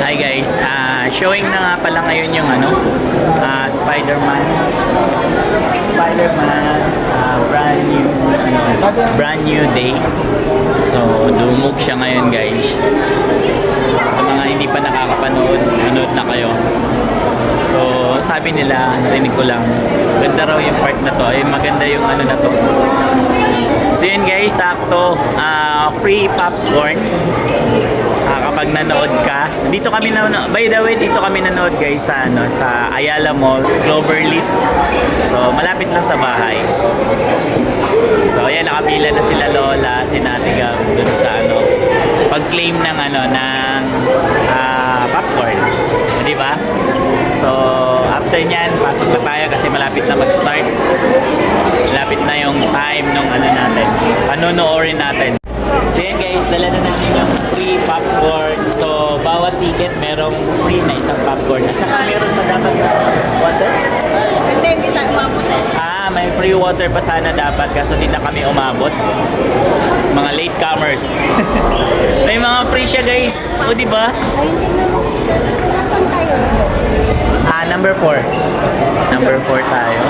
Hi guys, showing na nga pala ngayon yung Spider-Man. Brand new day. So, dumog siya ngayon guys. Sa mga hindi pa nakakapanood, manood na kayo. So, sabi nila, narinig ko lang, ganda raw yung part na to. Ay, maganda yung na to. So yun guys, sakto, free popcorn. Kapag nanood ka, dito kami nanood, by the way, dito kami nanood guys sa, sa Ayala Mall, Cloverleaf. So, malapit lang sa bahay. So, ayan, nakapila na sila Lola, si Ate Gab, dun sa pag-claim ng popcorn. Di ba? So, after nyan, pasok na tayo kasi malapit na mag-start. Malapit na yung time nung natin, panonoorin natin. So yan guys, dala na natin yung free popcorn. So, bawat ticket merong free na isang popcorn. At saka meron pa dapat water? Hindi tayo umabot May free water pa sana dapat kaso di na kami umabot. Mga latecomers. May mga free siya guys. O diba? Number 4. Number 4 tayo.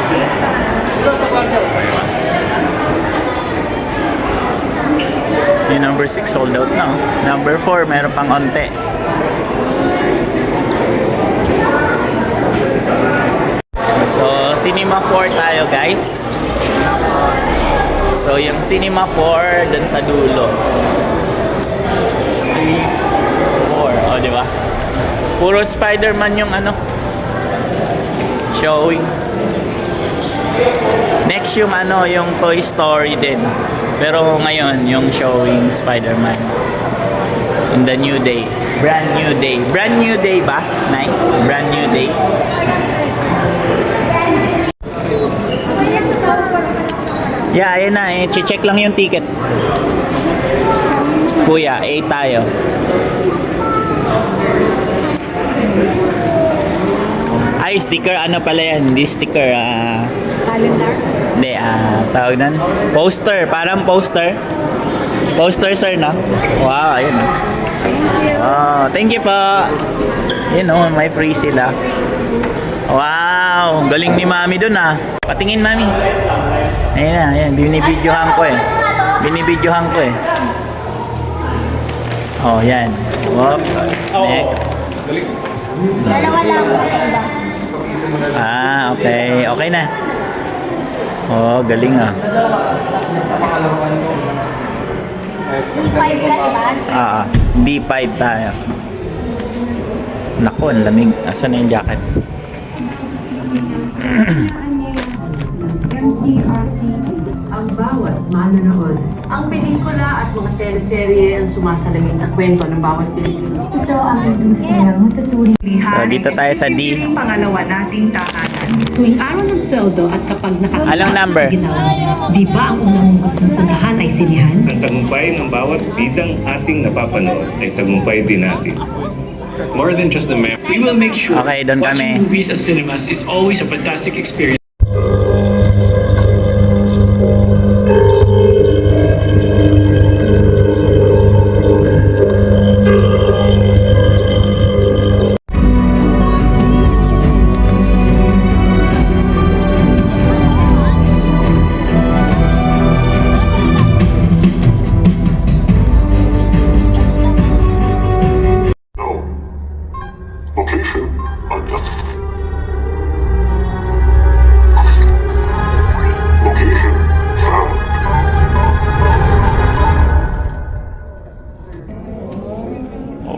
Yung number 6 sold out na. Number 4 meron pang onte. So, Cinema 4 tayo guys. So, yung Cinema 4 dun sa dulo. 3, 4. O, diba? Puro Spider-Man yung showing. Next yung yung Toy Story din. Pero ngayon yung showing Spider-Man. In the new day. Brand new day. Brand new day ba? Nay? Brand new day. Yeah, ayun na. Check lang yung ticket. Kuya, 8 tayo. Ay, sticker, pala yan? Hindi sticker, calendar? Hindi, tawag nan? Poster, parang poster. Poster, sir, no? Wow, ayun. Thank you po. Yun, may free sila. Wow, galing ni mami dun, Patingin, mami. Ayun na, ayan, binibidyohan ko eh. Oh, yan. Whoop. Next. Dalawa lang. Okay. Okay na. Oh, galing D5 ka, diba? D5 tayo. Naku, ang lamig. Asan na yung jacket? MTRC ang bawat manonood. Ang pelikula at mga teleserye ang sumasalamin sa kwento ng bawat Pilipino. Ito ang industriyang matuturing. So, dito tayo sa D. Pangalawa nating tahanan. Tuwing araw ng sweldo at kapag nakakita Anong number? Di ba ang unang gusto mong puntahan ay sinihan? Ang tagumpay ng bawat bidang ating napapanood ay tagumpay din natin. More than just the map, we will make sure Okay, doon watching kami. movies at cinemas is always a fantastic experience. Location unknown. Location found.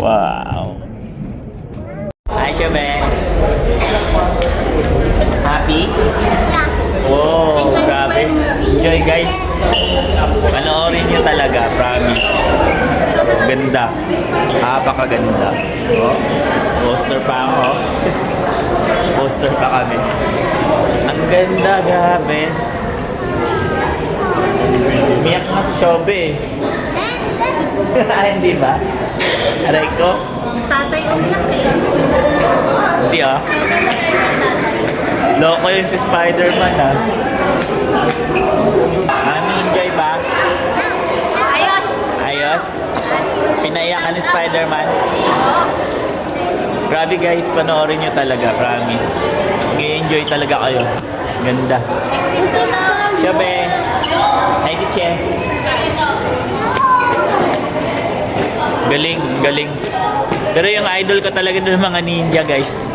Wow. Hi, Shabe. Happy? Wow, grabe. Enjoy, guys. Panoorin nyo talaga, promise. Ganda. Napakaganda. Oh, poster pa ako. Poster pa kami. Ang ganda, grabe. Umiyak nga si Shobe. Hindi ba? Aray ko? Tatay umiyak Hindi Loko yun si Spider-Man enjoy ba? Ayos! Ayos? Pinaiyak ka ni Spider-Man? Grabe guys, panoorin nyo talaga, promise. Mag-enjoy talaga kayo. Ganda. Siyempre, hi di Chess. Galing, galing. Pero yung idol ko talaga ng mga ninja guys.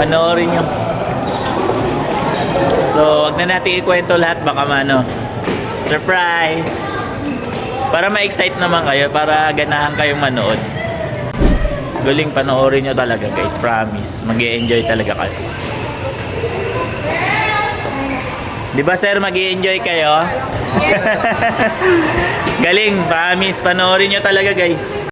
Panoorin nyo. So, wag na natin ikwento lahat, baka mano. Surprise! Para ma-excite naman kayo, para ganahan kayong manood. Galing, panoorin nyo talaga guys, promise. Mag-i-enjoy talaga kayo. Di ba sir, mag-i-enjoy kayo? Galing, promise. Panoorin nyo talaga guys.